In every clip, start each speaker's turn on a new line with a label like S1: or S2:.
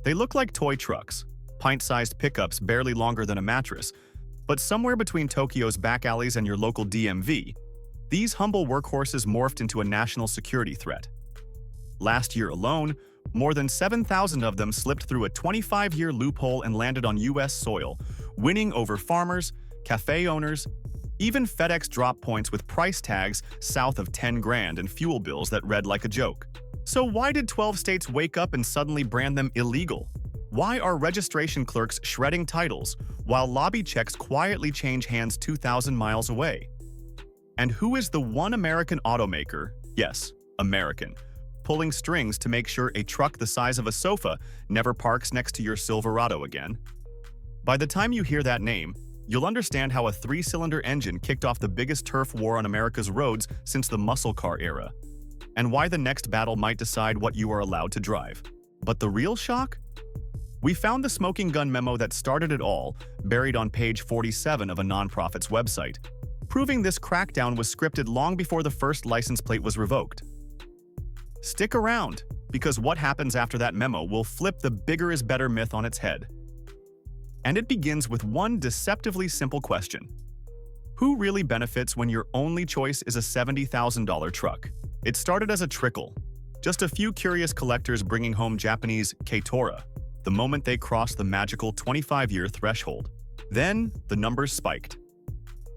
S1: They look like toy trucks, pint-sized pickups barely longer than a mattress, but somewhere between Tokyo's back alleys and your local DMV, these humble workhorses morphed into a national security threat. Last year alone, more than 7,000 of them slipped through a 25-year loophole and landed on U.S. soil, winning over farmers, cafe owners, even FedEx drop points with price tags south of 10 grand and fuel bills that read like a joke. So why did 12 states wake up and suddenly brand them illegal? Why are registration clerks shredding titles while lobby checks quietly change hands 2,000 miles away? And who is the one American automaker, yes, American, pulling strings to make sure a truck the size of a sofa never parks next to your Silverado again? By the time you hear that name, you'll understand how a 3-cylinder engine kicked off the biggest turf war on America's roads since the muscle car era, and why the next battle might decide what you are allowed to drive. But the real shock? We found the smoking gun memo that started it all buried on page 47 of a nonprofit's website, proving this crackdown was scripted long before the first license plate was revoked. Stick around, because what happens after that memo will flip the bigger is better myth on its head. And it begins with one deceptively simple question. Who really benefits when your only choice is a $70,000 truck? It started as a trickle, just a few curious collectors bringing home Japanese K-Tora the moment they crossed the magical 25-year threshold. Then, the numbers spiked.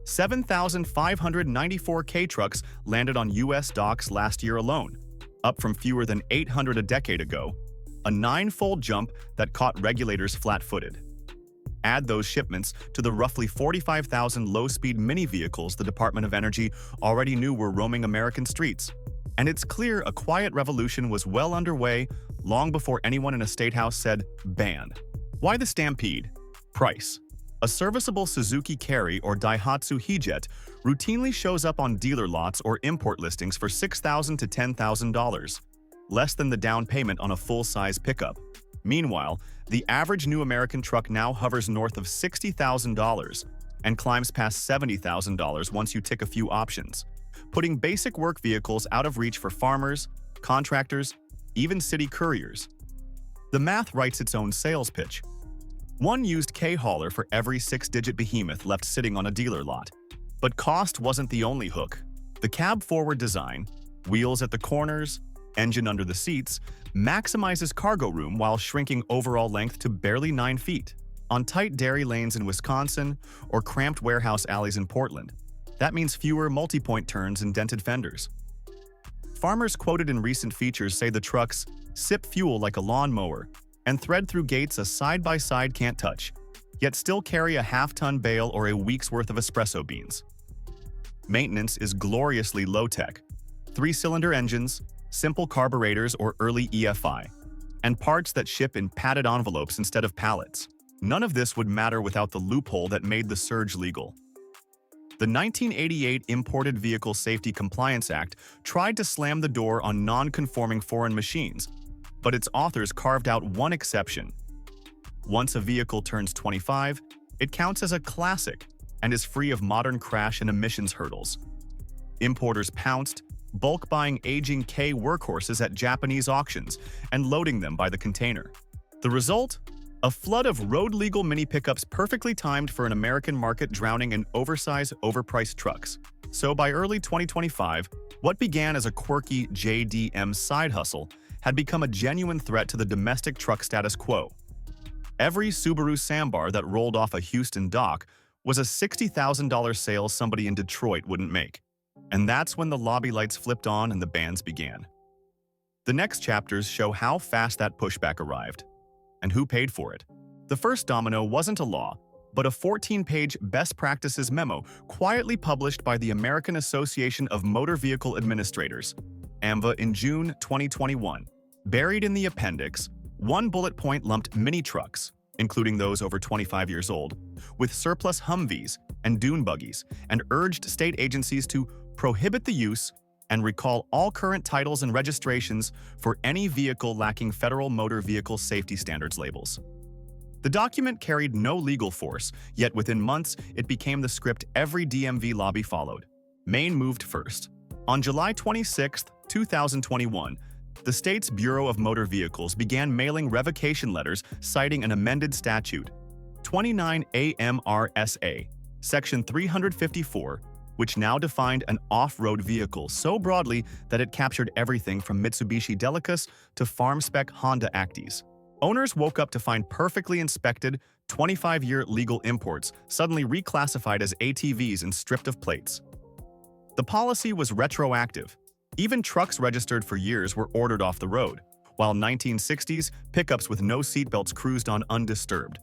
S1: 7,594 K-trucks landed on U.S. docks last year alone, up from fewer than 800 a decade ago, a 9-fold jump that caught regulators flat-footed. Add those shipments to the roughly 45,000 low-speed mini vehicles the Department of Energy already knew were roaming American streets, and it's clear a quiet revolution was well underway long before anyone in a state house said, ban. Why the stampede? Price. A serviceable Suzuki Carry or Daihatsu Hijet routinely shows up on dealer lots or import listings for $6,000 to $10,000, less than the down payment on a full-size pickup. Meanwhile, the average new American truck now hovers north of $60,000 and climbs past $70,000 once you tick a few options, putting basic work vehicles out of reach for farmers, contractors, even city couriers. The math writes its own sales pitch. One used K-hauler for every 6-digit behemoth left sitting on a dealer lot. But cost wasn't the only hook. The cab-forward design, wheels at the corners, engine under the seats, maximizes cargo room while shrinking overall length to barely 9 feet. On tight dairy lanes in Wisconsin or cramped warehouse alleys in Portland, that means fewer multi-point turns and dented fenders. Farmers quoted in recent features say the trucks sip fuel like a lawnmower and thread through gates a side-by-side can't touch, yet still carry a half-ton bale or a week's worth of espresso beans. Maintenance is gloriously low-tech. 3-cylinder engines, simple carburetors or early EFI, and parts that ship in padded envelopes instead of pallets. None of this would matter without the loophole that made the surge legal. The 1988 Imported Vehicle Safety Compliance Act tried to slam the door on non-conforming foreign machines, but its authors carved out one exception. Once a vehicle turns 25, it counts as a classic and is free of modern crash and emissions hurdles. Importers pounced, bulk buying aging K workhorses at Japanese auctions and loading them by the container. The result? A flood of road-legal mini pickups perfectly timed for an American market drowning in oversized, overpriced trucks. So by early 2025, what began as a quirky JDM side hustle had become a genuine threat to the domestic truck status quo. Every Subaru Sambar that rolled off a Houston dock was a $60,000 sale somebody in Detroit wouldn't make. And that's when the lobby lights flipped on and the bans began. The next chapters show how fast that pushback arrived, and who paid for it. The first domino wasn't a law, but a 14-page best practices memo quietly published by the American Association of Motor Vehicle Administrators, AMVA, in June 2021. Buried in the appendix, one bullet point lumped mini trucks, including those over 25 years old, with surplus Humvees and dune buggies, and urged state agencies to prohibit the use and recall all current titles and registrations for any vehicle lacking federal motor vehicle safety standards labels. The document carried no legal force, yet within months it became the script every DMV lobby followed. Maine moved first. On July 26, 2021, The state's Bureau of Motor Vehicles began mailing revocation letters citing an amended statute, 29 AMRSA, Section 354, which now defined an off-road vehicle so broadly that it captured everything from Mitsubishi Delicas to farm-spec Honda Actis. Owners woke up to find perfectly inspected, 25-year legal imports suddenly reclassified as ATVs and stripped of plates. The policy was retroactive. Even trucks registered for years were ordered off the road, while 1960s pickups with no seatbelts cruised on undisturbed.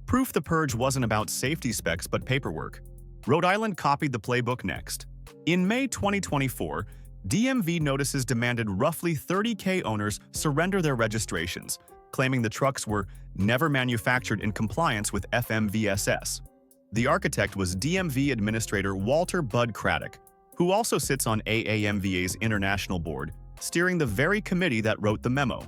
S1: Proof the purge wasn't about safety specs but paperwork. Rhode Island copied the playbook next. In May 2024, DMV notices demanded roughly 30K owners surrender their registrations, claiming the trucks were never manufactured in compliance with FMVSS. The architect was DMV Administrator Walter Bud Craddock, who also sits on AAMVA's international board, steering the very committee that wrote the memo.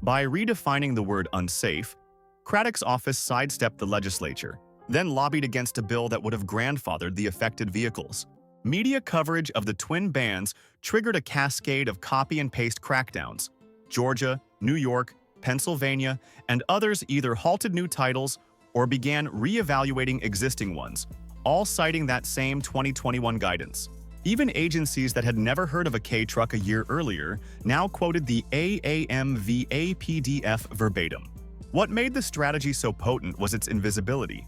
S1: By redefining the word unsafe, Craddock's office sidestepped the legislature, then lobbied against a bill that would have grandfathered the affected vehicles. Media coverage of the twin bans triggered a cascade of copy-and-paste crackdowns. Georgia, New York, Pennsylvania, and others either halted new titles or began re-evaluating existing ones, all citing that same 2021 guidance. Even agencies that had never heard of a K-truck a year earlier now quoted the AAMVA PDF verbatim. What made the strategy so potent was its invisibility.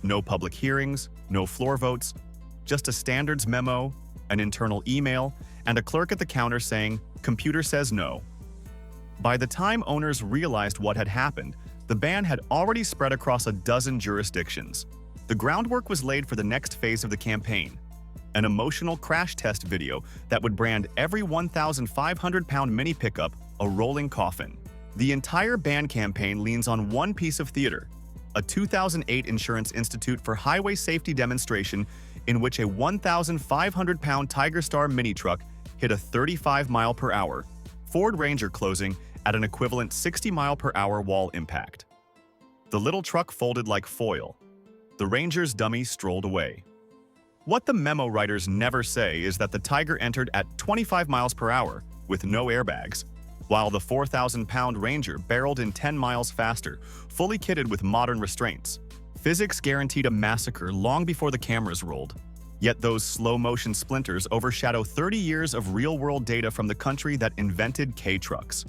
S1: No public hearings, no floor votes, just a standards memo, an internal email, and a clerk at the counter saying, "Computer says no." By the time owners realized what had happened, the ban had already spread across a dozen jurisdictions. The groundwork was laid for the next phase of the campaign, an emotional crash test video that would brand every 1,500-pound mini pickup a rolling coffin. The entire ban campaign leans on one piece of theater, a 2008 Insurance Institute for Highway Safety demonstration in which a 1,500-pound Tiger Star mini truck hit a 35-mile-per-hour Ford Ranger closing at an equivalent 60-mile-per-hour wall impact. The little truck folded like foil. The Ranger's dummy strolled away. What the memo writers never say is that the Tiger entered at 25 miles per hour with no airbags, while the 4,000-pound Ranger barreled in 10 miles faster, fully kitted with modern restraints. Physics guaranteed a massacre long before the cameras rolled. Yet those slow-motion splinters overshadow 30 years of real-world data from the country that invented K-trucks.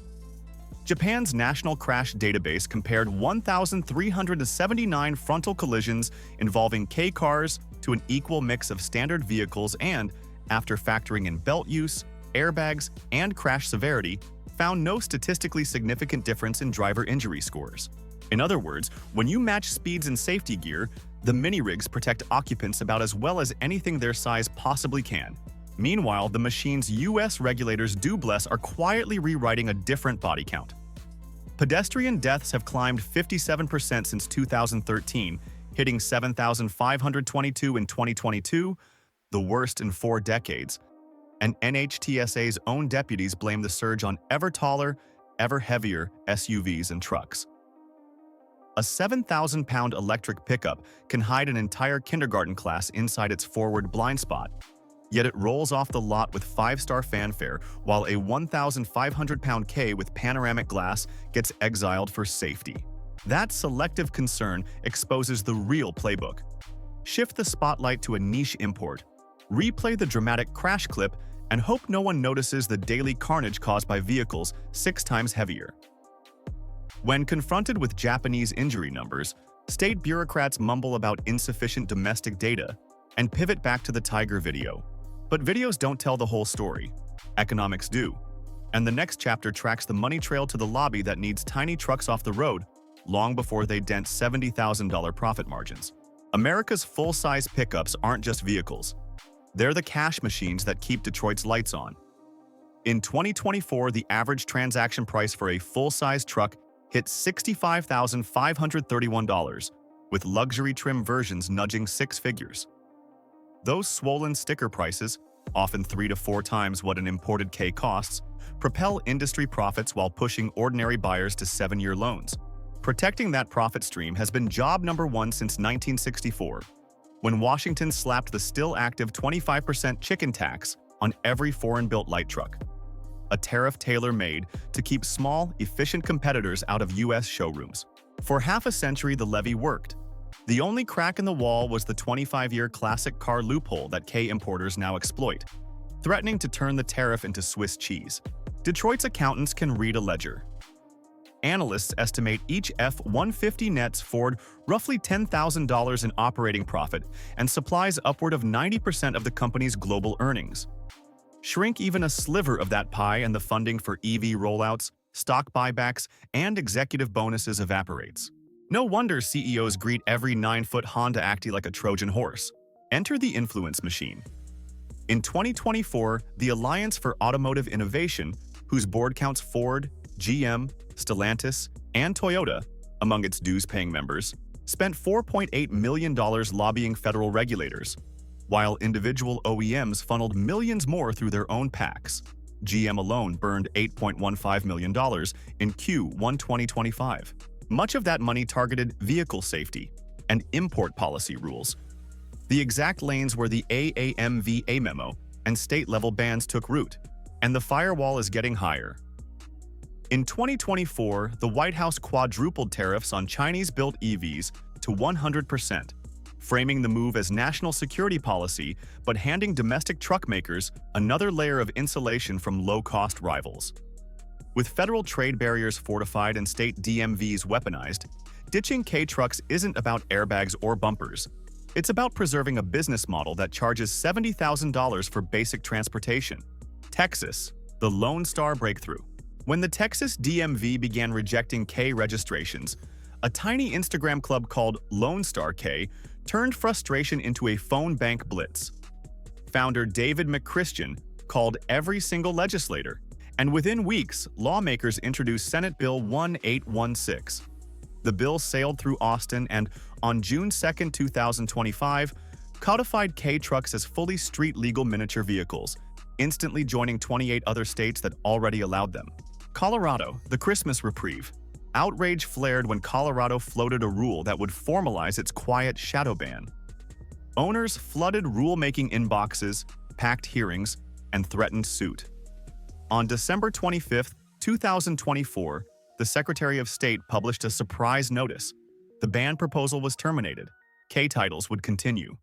S1: Japan's National Crash Database compared 1,379 frontal collisions involving K-cars to an equal mix of standard vehicles and, after factoring in belt use, airbags, and crash severity, found no statistically significant difference in driver injury scores. In other words, when you match speeds and safety gear, the mini-rigs protect occupants about as well as anything their size possibly can. Meanwhile, the machine's U.S. regulators do bless are quietly rewriting a different body count. Pedestrian deaths have climbed 57% since 2013, hitting 7,522 in 2022, the worst in 4 decades. And NHTSA's own deputies blame the surge on ever taller, ever heavier SUVs and trucks. A 7,000-pound electric pickup can hide an entire kindergarten class inside its forward blind spot. Yet it rolls off the lot with 5-star fanfare, while a 1,500-pound K with panoramic glass gets exiled for safety. That selective concern exposes the real playbook. Shift the spotlight to a niche import. Replay the dramatic crash clip and hope no one notices the daily carnage caused by vehicles 6 times heavier. When confronted with Japanese injury numbers, state bureaucrats mumble about insufficient domestic data and pivot back to the Tiger video. But videos don't tell the whole story. Economics do. And the next chapter tracks the money trail to the lobby that needs tiny trucks off the road long before they dent $70,000 profit margins. America's full-size pickups aren't just vehicles. They're the cash machines that keep Detroit's lights on. In 2024, the average transaction price for a full-size truck hit $65,531, with luxury trim versions nudging 6 figures. Those swollen sticker prices, often 3 to 4 times what an imported K costs, propel industry profits while pushing ordinary buyers to 7-year loans. Protecting that profit stream has been job number 1 since 1964, when Washington slapped the still active 25% chicken tax on every foreign-built light truck. a tariff tailor-made to keep small, efficient competitors out of U.S. showrooms. For half a century, the levy worked. The only crack in the wall was the 25-year classic car loophole that K importers now exploit, threatening to turn the tariff into Swiss cheese. Detroit's accountants can read a ledger. Analysts estimate each F-150 nets Ford roughly $10,000 in operating profit and supplies upward of 90% of the company's global earnings. Shrink even a sliver of that pie and the funding for EV rollouts, stock buybacks, and executive bonuses evaporates. No wonder CEOs greet every 9-foot Honda Acti like a Trojan horse. Enter the influence machine. In 2024, the Alliance for Automotive Innovation, whose board counts Ford, GM, Stellantis, and Toyota among its dues-paying members, spent $4.8 million lobbying federal regulators, while individual OEMs funneled millions more through their own PACs. GM alone burned $8.15 million in Q1 2025. Much of that money targeted vehicle safety and import policy rules, the exact lanes where the AAMVA memo and state-level bans took root, and the firewall is getting higher. In 2024, the White House quadrupled tariffs on Chinese-built EVs to 100%, framing the move as national security policy but handing domestic truck makers another layer of insulation from low-cost rivals. With federal trade barriers fortified and state DMVs weaponized, ditching K-trucks isn't about airbags or bumpers. It's about preserving a business model that charges $70,000 for basic transportation. Texas, the Lone Star breakthrough. When the Texas DMV began rejecting K registrations, a tiny Instagram club called Lone Star K turned frustration into a phone bank blitz. Founder David McChristian called every single legislator, and within weeks, lawmakers introduced Senate Bill 1816. The bill sailed through Austin and, on June 2, 2025, codified K-trucks as fully street-legal miniature vehicles, instantly joining 28 other states that already allowed them. Colorado, the Christmas reprieve. Outrage flared when Colorado floated a rule that would formalize its quiet shadow ban. Owners flooded rulemaking inboxes, packed hearings, and threatened suit. On December 25, 2024, the Secretary of State published a surprise notice. The ban proposal was terminated. K-titles would continue.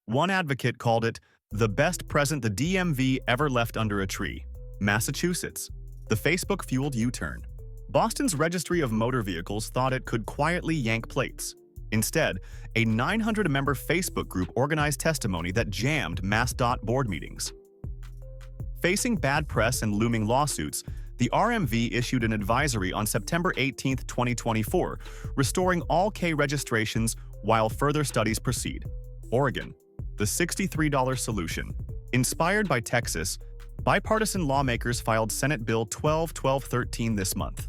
S1: One advocate called it the best present the DMV ever left under a tree. Massachusetts, the Facebook-fueled U-turn. Boston's Registry of Motor Vehicles thought it could quietly yank plates. Instead, a 900-member Facebook group organized testimony that jammed MassDOT board meetings. Facing bad press and looming lawsuits, the RMV issued an advisory on September 18, 2024, restoring all K registrations while further studies proceed. Oregon, the $63 solution. Inspired by Texas, bipartisan lawmakers filed Senate Bill 1213 this month.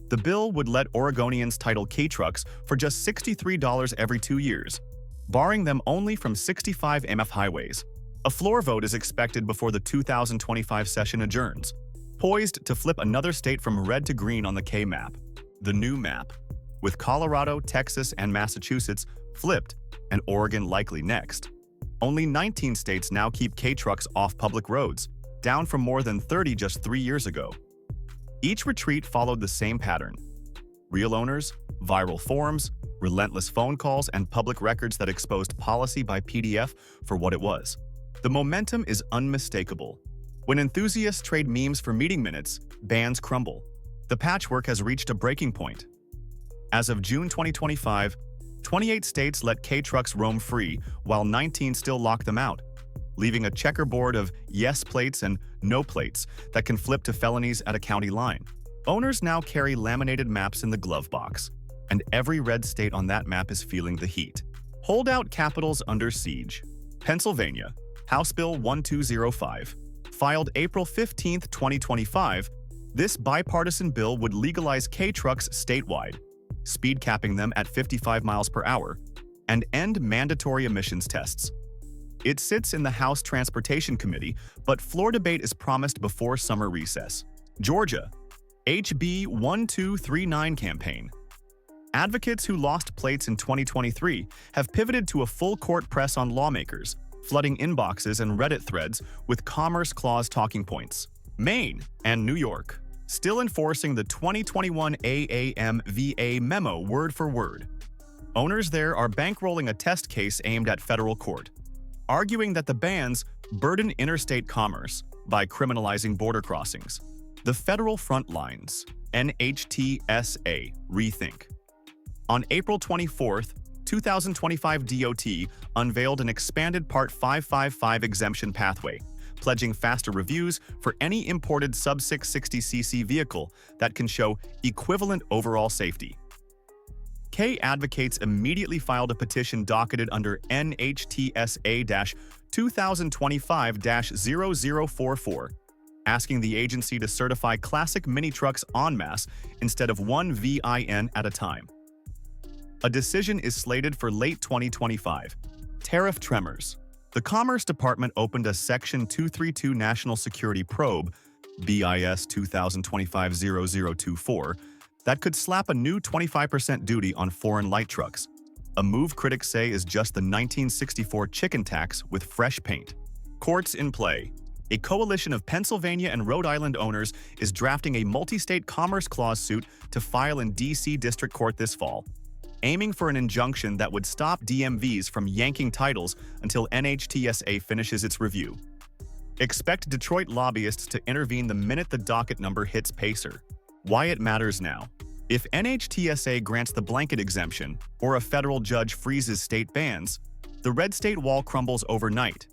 S1: The bill would let Oregonians title K-trucks for just $63 every 2 years, barring them only from 65 MF highways. A floor vote is expected before the 2025 session adjourns, poised to flip another state from red to green on the K-map. The new map, with Colorado, Texas, and Massachusetts flipped, and Oregon likely next. Only 19 states now keep K-trucks off public roads, down from more than 30 just 3 years ago. Each retreat followed the same pattern: real owners, viral forums, relentless phone calls, and public records that exposed policy by PDF for what it was. The momentum is unmistakable. When enthusiasts trade memes for meeting minutes, bans crumble. The patchwork has reached a breaking point. As of June 2025, 28 states let K-trucks roam free, while 19 still lock them out, leaving a checkerboard of yes plates and no plates that can flip to felonies at a county line. Owners now carry laminated maps in the glove box, and every red state on that map is feeling the heat. Holdout capitals under siege. Pennsylvania, House Bill 1205. Filed April 15, 2025, this bipartisan bill would legalize K-trucks statewide, speed capping them at 55 miles per hour, and end mandatory emissions tests. It sits in the House Transportation Committee, but floor debate is promised before summer recess. Georgia, HB 1239 campaign. Advocates who lost plates in 2023 have pivoted to a full-court press on lawmakers, flooding inboxes and Reddit threads with Commerce Clause talking points. Maine and New York, still enforcing the 2021 AAMVA memo word for word. Owners there are bankrolling a test case aimed at federal court, arguing that the bans burden interstate commerce by criminalizing border crossings. The Federal Frontlines, NHTSA, rethink. On April 24, 2025, DOT unveiled an expanded Part 555 exemption pathway, pledging faster reviews for any imported sub-660cc vehicle that can show equivalent overall safety. K advocates immediately filed a petition docketed under NHTSA-2025-0044, asking the agency to certify classic mini trucks en masse instead of one VIN at a time. A decision is slated for late 2025. Tariff tremors. The Commerce Department opened a Section 232 National Security Probe, BIS 2025-0024, that could slap a new 25% duty on foreign light trucks, a move critics say is just the 1964 chicken tax with fresh paint. Courts in play. A coalition of Pennsylvania and Rhode Island owners is drafting a multi-state Commerce Clause suit to file in D.C. District Court this fall, aiming for an injunction that would stop DMVs from yanking titles until NHTSA finishes its review. Expect Detroit lobbyists to intervene the minute the docket number hits Pacer. Why it matters now. If NHTSA grants the blanket exemption, or a federal judge freezes state bans, the red state wall crumbles overnight.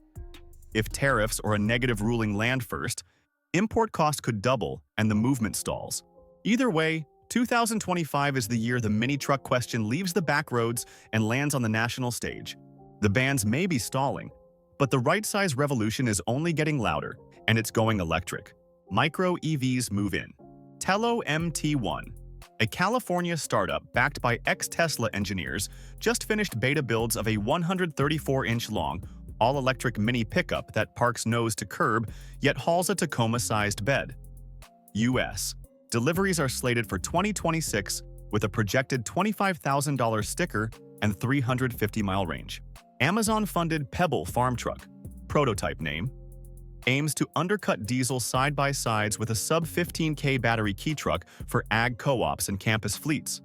S1: If tariffs or a negative ruling land first, import costs could double and the movement stalls. Either way, 2025 is the year the mini truck question leaves the back roads and lands on the national stage. The bans may be stalling, but the right-size revolution is only getting louder, and it's going electric. Micro EVs move in. Tello MT1, a California startup backed by ex-Tesla engineers, just finished beta builds of a 134-inch-long, all-electric mini pickup that parks nose to curb yet hauls a Tacoma-sized bed. U.S. Deliveries are slated for 2026 with a projected $25,000 sticker and 350-mile range. Amazon-funded Pebble farm truck, prototype name, aims to undercut diesel side-by-sides with a sub-15K battery key truck for ag co-ops and campus fleets.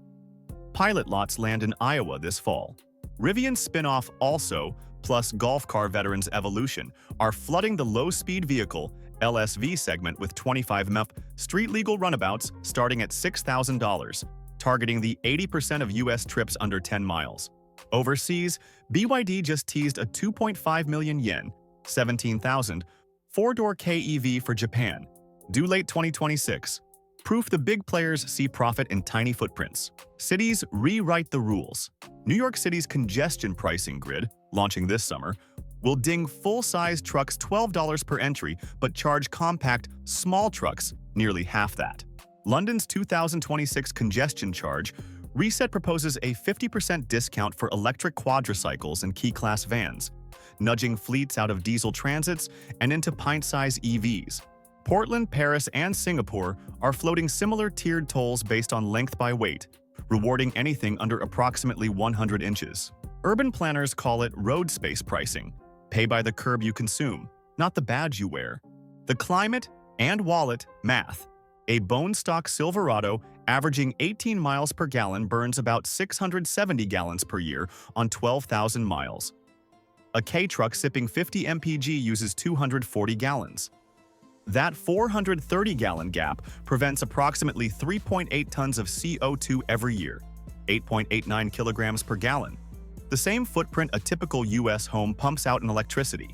S1: Pilot lots land in Iowa this fall. Rivian spin-off Also, plus golf car veterans Evolution, are flooding the low-speed vehicle LSV segment with 25 mph street-legal runabouts starting at $6,000, targeting the 80% of U.S. trips under 10 miles. Overseas, BYD just teased a 2.5 million yen, 17,000, four-door KEV for Japan, due late 2026. Proof the big players see profit in tiny footprints. Cities rewrite the rules. New York City's congestion pricing grid, launching this summer, will ding full-size trucks $12 per entry but charge compact, small trucks nearly half that. London's 2026 congestion charge reset proposes a 50% discount for electric quadricycles and key-class vans, nudging fleets out of diesel transits and into pint-size EVs. Portland, Paris, and Singapore are floating similar tiered tolls based on length by weight, rewarding anything under approximately 100 inches. Urban planners call it road space pricing. Pay by the curb you consume, not the badge you wear. The climate and wallet math. A bone-stock Silverado averaging 18 miles per gallon burns about 670 gallons per year on 12,000 miles. A K-truck sipping 50 mpg uses 240 gallons. That 430-gallon gap prevents approximately 3.8 tons of CO2 every year, 8.89 kilograms per gallon. The same footprint a typical U.S. home pumps out in electricity.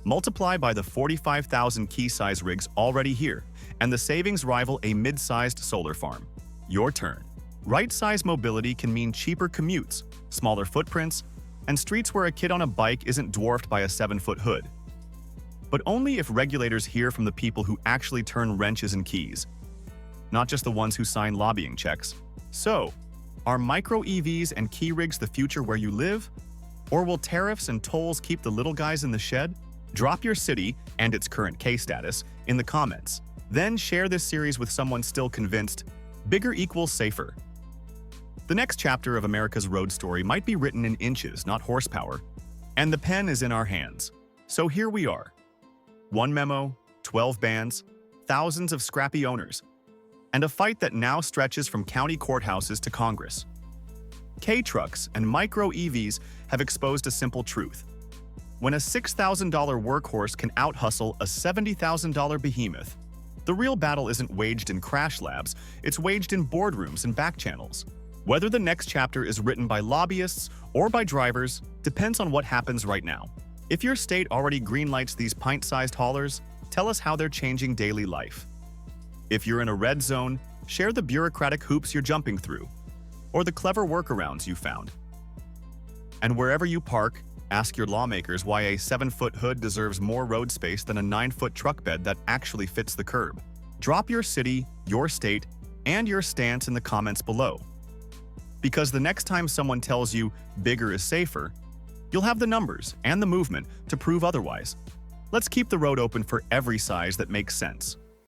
S1: Multiply by the 45,000 key-size rigs already here, and the savings rival a mid-sized solar farm. Your turn. Right-size mobility can mean cheaper commutes, smaller footprints, and streets where a kid on a bike isn't dwarfed by a 7-foot hood. But only if regulators hear from the people who actually turn wrenches and keys, not just the ones who sign lobbying checks. So, are micro EVs and key rigs the future where you live? Or will tariffs and tolls keep the little guys in the shed? Drop your city and its current K status in the comments. Then share this series with someone still convinced bigger equals safer. The next chapter of America's road story might be written in inches, not horsepower, and the pen is in our hands. So here we are. 1 memo, 12 bans, thousands of scrappy owners, and a fight that now stretches from county courthouses to Congress. K-trucks and micro-EVs have exposed a simple truth. When a $6,000 workhorse can out-hustle a $70,000 behemoth, the real battle isn't waged in crash labs, it's waged in boardrooms and back channels. Whether the next chapter is written by lobbyists or by drivers depends on what happens right now. If your state already greenlights these pint-sized haulers, tell us how they're changing daily life. If you're in a red zone, share the bureaucratic hoops you're jumping through, or the clever workarounds you found. And wherever you park, ask your lawmakers why a 7-foot hood deserves more road space than a 9-foot truck bed that actually fits the curb. Drop your city, your state, and your stance in the comments below. Because the next time someone tells you bigger is safer, you'll have the numbers and the movement to prove otherwise. Let's keep the road open for every size that makes sense.